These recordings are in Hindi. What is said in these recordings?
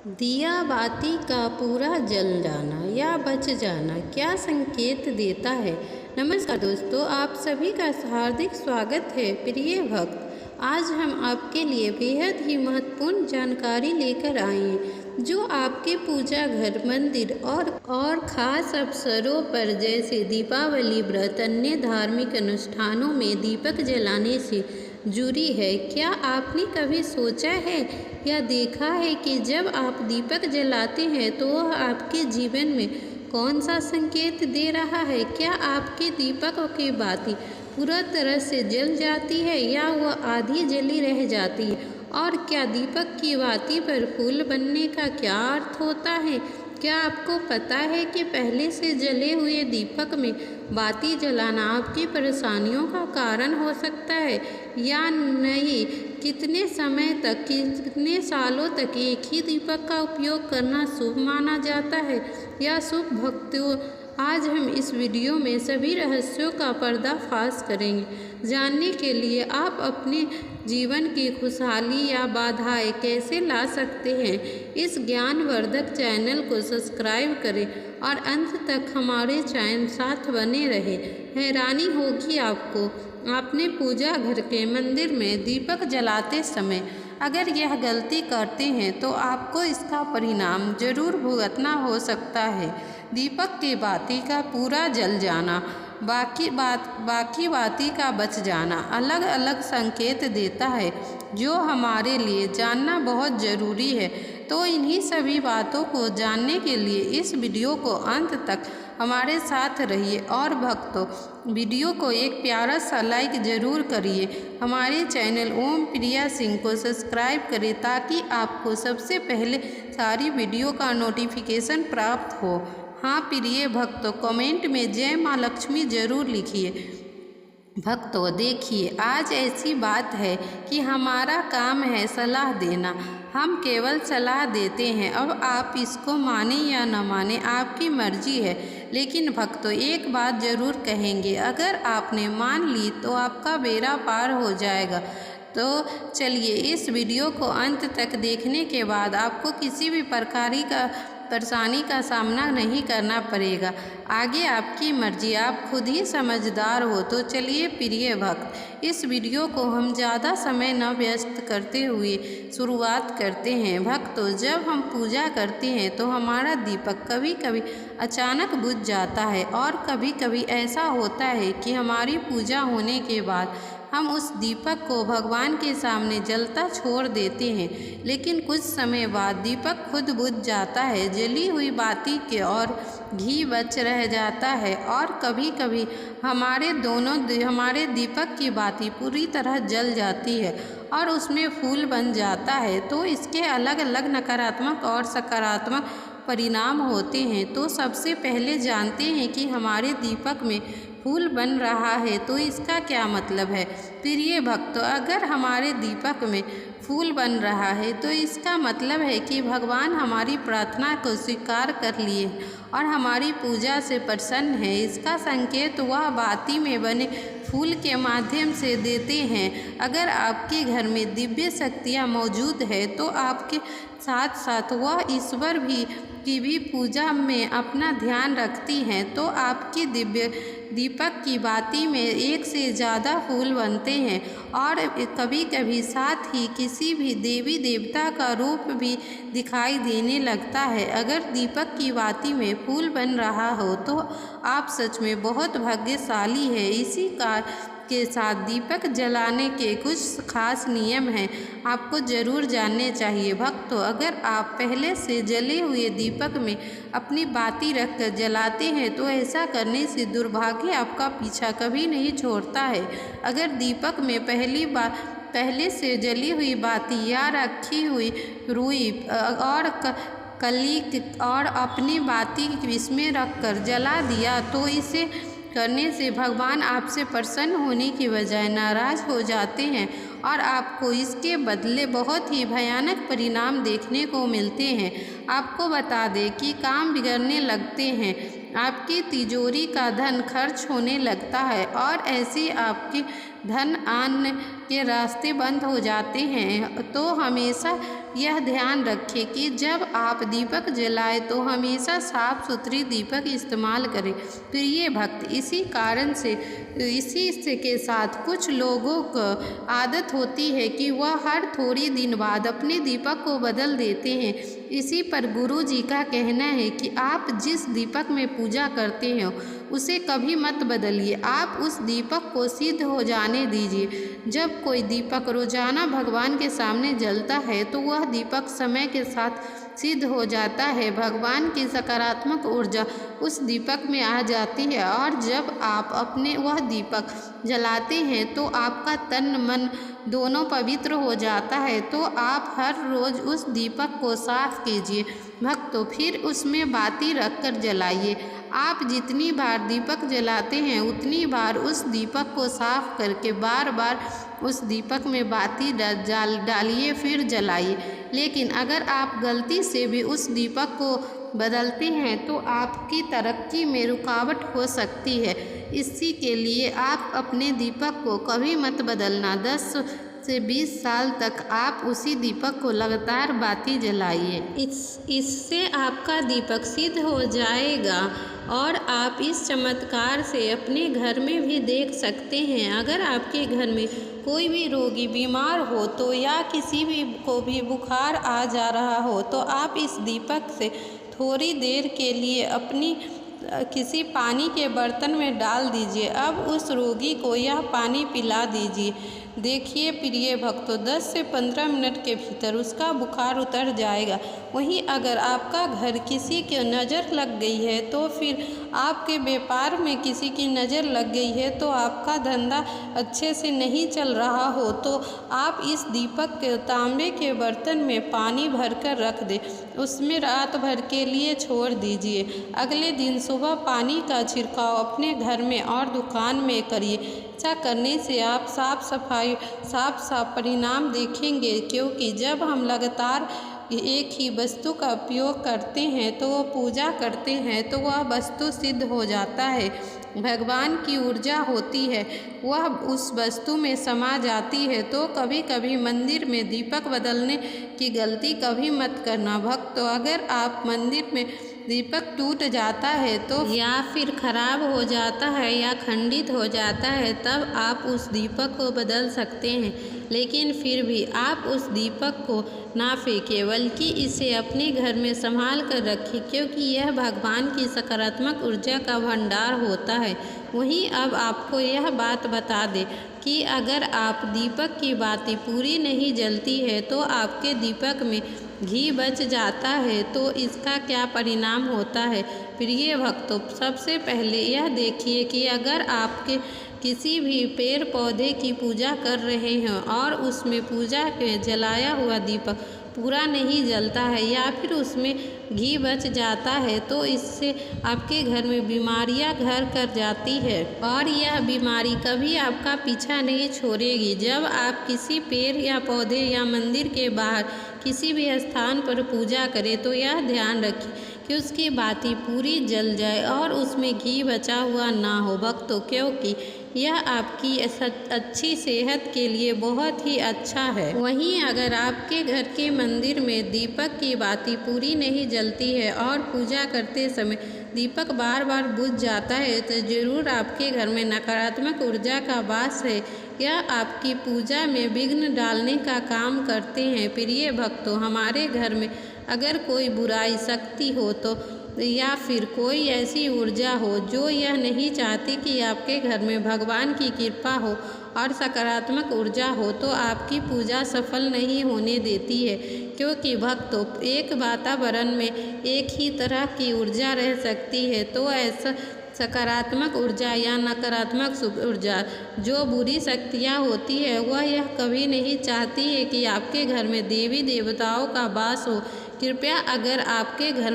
दिया बाती का पूरा जल जाना या बच जाना क्या संकेत देता है। नमस्कार दोस्तों, आप सभी का हार्दिक स्वागत है। प्रिय भक्त, आज हम आपके लिए बेहद ही महत्वपूर्ण जानकारी लेकर आए हैं जो आपके पूजा घर, मंदिर और खास अवसरों पर जैसे दीपावली, व्रत, अन्य धार्मिक अनुष्ठानों में दीपक जलाने से जुड़ी है। क्या आपने कभी सोचा है या देखा है कि जब आप दीपक जलाते हैं तो वह आपके जीवन में कौन सा संकेत दे रहा है? क्या आपके दीपकों की बाती पूरा तरह से जल जाती है या वह आधी जली रह जाती है? और क्या दीपक की बाती पर फूल बनने का क्या अर्थ होता है? क्या आपको पता है कि पहले से जले हुए दीपक में बाती जलाना आपकी परेशानियों का कारण हो सकता है या नहीं? कितने समय तक, कितने सालों तक एक ही दीपक का उपयोग करना शुभ माना जाता है या शुभ? भक्तों, आज हम इस वीडियो में सभी रहस्यों का पर्दाफाश करेंगे। जानने के लिए आप अपने जीवन की खुशहाली या बाधाएं कैसे ला सकते हैं, इस ज्ञानवर्धक चैनल को सब्सक्राइब करें और अंत तक हमारे चैनल साथ बने रहे। हैरानी होगी आपको, आपने पूजा घर के मंदिर में दीपक जलाते समय अगर यह गलती करते हैं तो आपको इसका परिणाम जरूर भुगतना हो सकता है। दीपक की बाती का पूरा जल जाना, बाकी बाती का बच जाना अलग अलग संकेत देता है जो हमारे लिए जानना बहुत ज़रूरी है। तो इन्हीं सभी बातों को जानने के लिए इस वीडियो को अंत तक हमारे साथ रहिए। और भक्तों, वीडियो को एक प्यारा सा लाइक ज़रूर करिए। हमारे चैनल ओम प्रिया सिंह को सब्सक्राइब करें ताकि आपको सबसे पहले सारी वीडियो का नोटिफिकेशन प्राप्त हो। हाँ प्रिय भक्तों, कमेंट में जय माँ लक्ष्मी ज़रूर लिखिए। भक्तों देखिए, आज ऐसी बात है कि हमारा काम है सलाह देना। हम केवल सलाह देते हैं, अब आप इसको माने या न माने आपकी मर्जी है। लेकिन भक्तों, एक बात ज़रूर कहेंगे, अगर आपने मान ली तो आपका बेड़ा पार हो जाएगा। तो चलिए, इस वीडियो को अंत तक देखने के बाद आपको किसी भी प्रकार का परेशानी का सामना नहीं करना पड़ेगा। आगे आपकी मर्जी, आप खुद ही समझदार हो। तो चलिए प्रिय भक्त, इस वीडियो को हम ज़्यादा समय न व्यस्त करते हुए शुरुआत करते हैं। भक्तों, जब हम पूजा करते हैं तो हमारा दीपक कभी कभी अचानक बुझ जाता है और कभी कभी ऐसा होता है कि हमारी पूजा होने के बाद हम उस दीपक को भगवान के सामने जलता छोड़ देते हैं। लेकिन कुछ समय बाद दीपक खुद बुझ जाता है, जली हुई बाती के और घी बच रह जाता है। और कभी कभी हमारे दीपक की बाती पूरी तरह जल जाती है और उसमें फूल बन जाता है। तो इसके अलग अलग नकारात्मक और सकारात्मक परिणाम होते हैं। तो सबसे पहले जानते हैं कि हमारे दीपक में फूल बन रहा है तो इसका क्या मतलब है। प्रिय भक्तों, अगर हमारे दीपक में फूल बन रहा है तो इसका मतलब है कि भगवान हमारी प्रार्थना को स्वीकार कर लिए और हमारी पूजा से प्रसन्न है। इसका संकेत वह बाती में बने फूल के माध्यम से देते हैं। अगर आपके घर में दिव्य शक्तियाँ मौजूद है तो आपके साथ साथ वह ईश्वर की भी पूजा में अपना ध्यान रखती हैं, तो आपकी दिव्य दीपक की बाती में एक से ज़्यादा फूल बनते हैं और कभी कभी साथ ही किसी भी देवी देवता का रूप भी दिखाई देने लगता है। अगर दीपक की बाती में फूल बन रहा हो तो आप सच में बहुत भाग्यशाली है। इसी के साथ दीपक जलाने के कुछ खास नियम हैं, आपको ज़रूर जानने चाहिए। भक्तों, अगर आप पहले से जले हुए दीपक में अपनी बाती रखकर जलाते हैं तो ऐसा करने से दुर्भाग्य आपका पीछा कभी नहीं छोड़ता है। अगर दीपक में पहले से जली हुई बाती या रखी हुई रुई और कली और अपनी बाती इसमें रखकर जला दिया तो इसे करने से भगवान आपसे प्रसन्न होने की बजाय नाराज हो जाते हैं और आपको इसके बदले बहुत ही भयानक परिणाम देखने को मिलते हैं। आपको बता दें कि काम बिगड़ने लगते हैं, आपकी तिजोरी का धन खर्च होने लगता है और ऐसे आपके धन आने के रास्ते बंद हो जाते हैं। तो हमेशा यह ध्यान रखें कि जब आप दीपक जलाएं तो हमेशा साफ सुथरी दीपक इस्तेमाल करें। प्रिय भक्त, इसी कारण से के साथ कुछ लोगों को आदत होती है कि वह हर थोड़ी दिन बाद अपने दीपक को बदल देते हैं। इसी पर गुरु जी का कहना है कि आप जिस दीपक में पूजा करते हैं उसे कभी मत बदलिए, आप उस दीपक को सिद्ध हो जाने दीजिए। जब कोई दीपक रोजाना भगवान के सामने जलता है तो वह दीपक समय के साथ सिद्ध हो जाता है। भगवान की सकारात्मक ऊर्जा उस दीपक में आ जाती है और जब आप अपने वह दीपक जलाते हैं तो आपका तन मन दोनों पवित्र हो जाता है। तो आप हर रोज उस दीपक को साफ कीजिए भक्तों, फिर उसमें बाती रखकर जलाइए। आप जितनी बार दीपक जलाते हैं उतनी बार उस दीपक को साफ करके बार बार उस दीपक में बाती डालिए फिर जलाइए। लेकिन अगर आप गलती से भी उस दीपक को बदलते हैं तो आपकी तरक्की में रुकावट हो सकती है। इसी के लिए आप अपने दीपक को कभी मत बदलना। 10 से 20 साल तक आप उसी दीपक को लगातार बाती जलाइए। इससे आपका दीपक सिद्ध हो जाएगा और आप इस चमत्कार से अपने घर में भी देख सकते हैं। अगर आपके घर में कोई भी रोगी बीमार हो तो या किसी भी को भी बुखार आ जा रहा हो तो आप इस दीपक से थोड़ी देर के लिए अपनी किसी पानी के बर्तन में डाल दीजिए। अब उस रोगी को यह पानी पिला दीजिए। देखिए प्रिय भक्तों, 10 से 15 मिनट के भीतर उसका बुखार उतर जाएगा। वहीं अगर आपका घर किसी की नज़र लग गई है तो फिर आपके व्यापार में किसी की नज़र लग गई है तो आपका धंधा अच्छे से नहीं चल रहा हो तो आप इस दीपक के तांबे के बर्तन में पानी भरकर रख दें, उसमें रात भर के लिए छोड़ दीजिए। अगले दिन सुबह पानी का छिड़काव अपने घर में और दुकान में करिए। ऐसा करने से आप साफ परिणाम देखेंगे, क्योंकि जब हम लगातार एक ही वस्तु का उपयोग करते हैं तो वह पूजा करते हैं तो वह वस्तु सिद्ध हो जाता है। भगवान की ऊर्जा होती है, वह उस वस्तु में समा जाती है। तो कभी कभी मंदिर में दीपक बदलने की गलती कभी मत करना भक्तों। अगर आप मंदिर में दीपक टूट जाता है तो या फिर खराब हो जाता है या खंडित हो जाता है तब आप उस दीपक को बदल सकते हैं। लेकिन फिर भी आप उस दीपक को ना फेंकें, बल्कि इसे अपने घर में संभाल कर रखें, क्योंकि यह भगवान की सकारात्मक ऊर्जा का भंडार होता है। वहीं अब आपको यह बात बता दें कि अगर आप दीपक की बाती पूरी नहीं जलती है तो आपके दीपक में घी बच जाता है तो इसका क्या परिणाम होता है। प्रिय भक्तों, सबसे पहले यह देखिए कि अगर आपके किसी भी पेड़ पौधे की पूजा कर रहे हैं और उसमें पूजा के जलाया हुआ दीपक पूरा नहीं जलता है या फिर उसमें घी बच जाता है तो इससे आपके घर में बीमारियां घर कर जाती है और यह बीमारी कभी आपका पीछा नहीं छोड़ेगी। जब आप किसी पेड़ या पौधे या मंदिर के बाहर किसी भी स्थान पर पूजा करें तो यह ध्यान रखें कि उसकी बाती पूरी जल जाए और उसमें घी बचा हुआ ना हो भक्तों, क्योंकि यह आपकी अच्छी सेहत के लिए बहुत ही अच्छा है। वहीं अगर आपके घर के मंदिर में दीपक की बाती पूरी नहीं जलती है और पूजा करते समय दीपक बार बार बुझ जाता है तो जरूर आपके घर में नकारात्मक ऊर्जा का वास है। यह आपकी पूजा में विघ्न डालने का काम करते हैं। प्रिय भक्तों, हमारे घर में अगर कोई बुराई शक्ति हो तो या फिर कोई ऐसी ऊर्जा हो जो यह नहीं चाहती कि आपके घर में भगवान की कृपा हो और सकारात्मक ऊर्जा हो तो आपकी पूजा सफल नहीं होने देती है। क्योंकि भक्तों, एक वातावरण में एक ही तरह की ऊर्जा रह सकती है तो ऐसा सकारात्मक ऊर्जा या नकारात्मक ऊर्जा जो बुरी शक्तियाँ होती है वह यह कभी नहीं चाहती है कि आपके घर में देवी देवताओं का वास हो। कृपया अगर आपके घर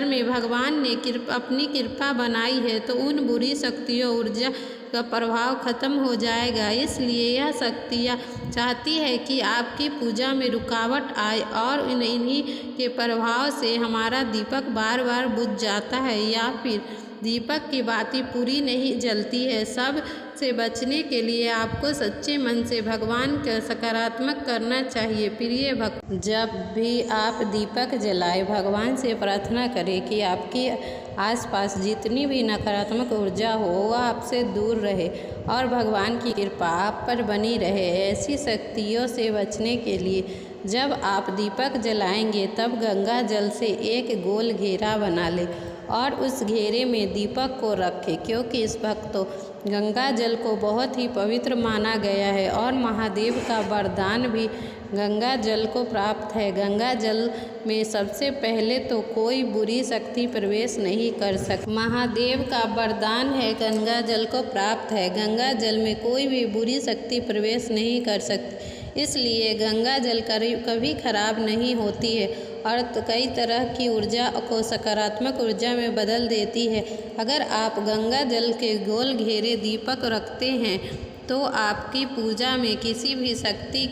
में भगवान ने अपनी कृपा बनाई है तो उन बुरी शक्तियों ऊर्जा का प्रभाव खत्म हो जाएगा। इसलिए यह शक्तियाँ चाहती है कि आपकी पूजा में रुकावट आए और इन्हीं के प्रभाव से हमारा दीपक बार बार बुझ जाता है या फिर दीपक की बाती पूरी नहीं जलती है। सब से बचने के लिए आपको सच्चे मन से भगवान का सकारात्मक करना चाहिए। प्रिय भक्त, जब भी आप दीपक जलाए भगवान से प्रार्थना करें कि आपके आसपास जितनी भी नकारात्मक ऊर्जा हो वह आपसे दूर रहे और भगवान की कृपा आप पर बनी रहे। ऐसी शक्तियों से बचने के लिए जब आप दीपक जलाएंगे तब गंगा जल से एक गोल घेरा बना लें और उस घेरे में दीपक को रखें, क्योंकि इस भक्तों गंगा जल को बहुत ही पवित्र माना गया है और महादेव का वरदान भी गंगा जल को प्राप्त है। गंगा जल में सबसे पहले तो कोई बुरी शक्ति प्रवेश नहीं कर सकती। महादेव का वरदान है गंगा जल को प्राप्त है। गंगा जल में कोई भी बुरी शक्ति प्रवेश नहीं कर सकती, इसलिए गंगा जल कभी खराब नहीं होती है और कई तरह की ऊर्जा को सकारात्मक ऊर्जा में बदल देती है। अगर आप गंगा जल के गोल घेरे दीपक रखते हैं तो आपकी पूजा में किसी भी शक्ति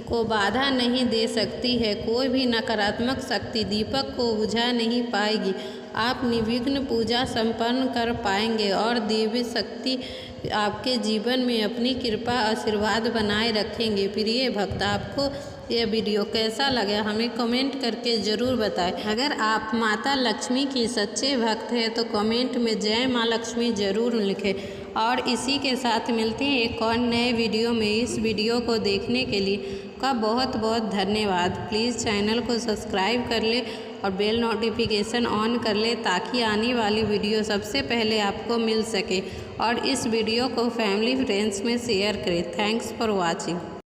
को बाधा नहीं दे सकती है। कोई भी नकारात्मक शक्ति दीपक को बुझा नहीं पाएगी। आप निर्विघ्न पूजा संपन्न कर पाएंगे और देवी शक्ति आपके जीवन में अपनी कृपा आशीर्वाद बनाए रखेंगे। प्रिय भक्त, आपको यह वीडियो कैसा लगा हमें कमेंट करके ज़रूर बताएं। अगर आप माता लक्ष्मी की सच्चे भक्त हैं तो कमेंट में जय माँ लक्ष्मी ज़रूर लिखें। और इसी के साथ मिलते हैं एक और नए वीडियो में। इस वीडियो को देखने के लिए का बहुत बहुत धन्यवाद। प्लीज़ चैनल को सब्सक्राइब कर ले और बेल नोटिफिकेशन ऑन कर ले ताकि आने वाली वीडियो सबसे पहले आपको मिल सके। और इस वीडियो को फैमिली फ्रेंड्स में शेयर करें। Thanks for watching.